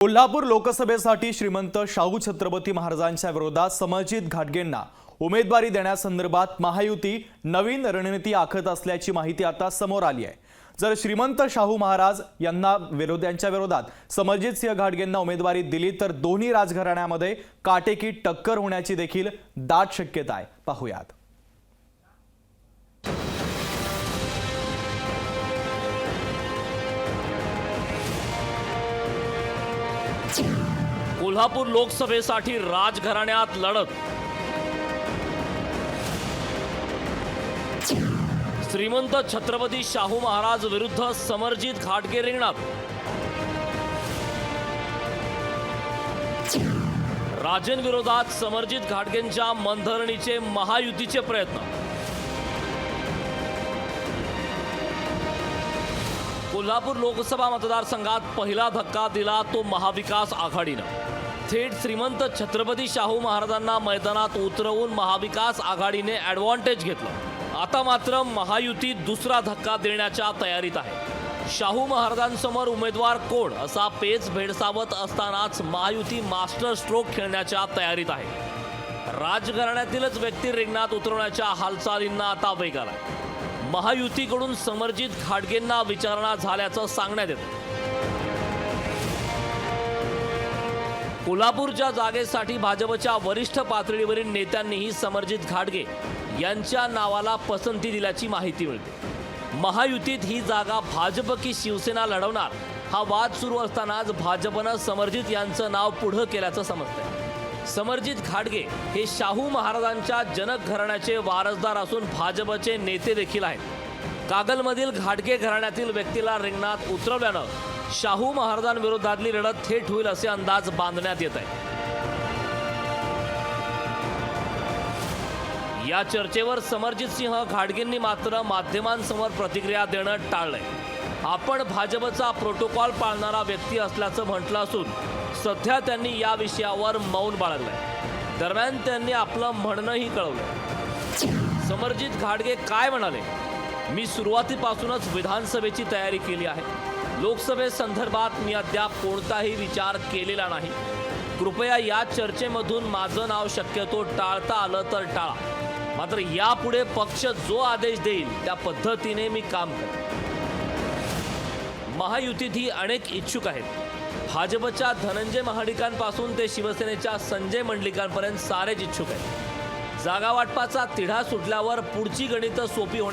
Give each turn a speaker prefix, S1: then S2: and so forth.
S1: कोल्हापूर लोकसभेसाठी श्रीमंत शाहू छत्रपती महाराजांच्या विरोधात समरजित घाटगेंना उमेदवारी देण्यासंदर्भात महायुती नवीन रणनीती आखत असल्याची माहिती आता समोर आली आहे। जर श्रीमंत शाहू महाराज यांच्या विरोधात समरजित सिंह घाटगेंना उमेदवारी दिली तर दोन्ही राजघराण्यामध्ये काटेकी टक्कर होण्याची देखील दाट शक्यता आहे। पाहूयात।
S2: कोल्हापूर लोकसभेसाठी राजघराण्यात लढत। श्रीमंत छत्रपती शाहू महाराज विरुद्ध समरजित घाटगे रिंगणात। राजेंविरोधात समरजित घाटगेंच्या मनधरणीचे महायुतीचे प्रयत्न। कोल्हापूर लोकसभा मतदारसंघात पहिला धक्का दिला तो महाविकास आघाडीनं। थेट श्रीमंत छत्रपती शाहू महाराजांना मैदानात उतरवून महाविकास आघाडीने ॲडव्हान्टेज घेतलं। आता मात्र महायुती दुसरा धक्का देण्याच्या तयारीत आहे। शाहू महाराजांसमोर उमेदवार कोण असा पेच भेडसावत असतानाच महायुती मास्टर स्ट्रोक खेळण्याच्या तयारीत आहे। राजघराण्यातीलच व्यक्ती रिंगणात उतरवण्याच्या हालचालींना आता वेग आलाय। महायुतीकडून समरजित घाटगेंना विचारणा झाल्याचं सांगण्यात येतं। कोल्हापूरच्या जागेसाठी भाजपच्या वरिष्ठ पातळीवरील नेत्यांनीही समरजित घाटगे यांच्या नावाला पसंती दिल्याची माहिती मिळते। महायुतीत ही जागा भाजप की शिवसेना लढवणार हा वाद सुरू असतानाच भाजपनं समरजित यांचं नाव पुढे केल्याचं समजतंय। समरजित घाटगे हे शाहू महाराजांच्या जनक घराण्याचे वारसदार असून भाजपचे नेते देखील आहेत। कागलमधील घाटगे घराण्यातील व्यक्तीला रिंगणात उतरवल्यानं शाहू महाराजांविरोधातली लढत थेट होईल असे अंदाज बांधण्यात येत आहे। या चर्चेवर समरजित सिंह घाटगेंनी मात्र माध्यमांसमोर प्रतिक्रिया देणं टाळलंय। आपण भाजपचा प्रोटोकॉल पाळणारा व्यक्ती असल्याचं म्हटलं असून सध्या त्यांनी या विषयावर मौन बाळगलंय। दरम्यान त्यांनी आपलं म्हणणंही कळवलंय। समरजित घाटगे काय म्हणाले? मी सुरुवातीपासूनच विधानसभेची तयारी केली आहे। लोकसभेसंदर्भात मी अद्याप कोणताही विचार केलेला नाही। कृपया या चर्चेमधून माझं नाव शक्यतो टाळता आलं तर टाळा। मात्र यापुढे पक्ष जो आदेश देईल त्या पद्धतीने मी काम करेन। महायुतीतही अनेक इच्छुक आहेत। भाजपच्या धनंजय महाडिकांपासून ते शिवसेनेच्या संजय मंडलिकांपर्यंत सारेच इच्छुक आहेत। जागा वाटपाचा तिढा सुटल्यावर पुढची गणितं सोपी होणार।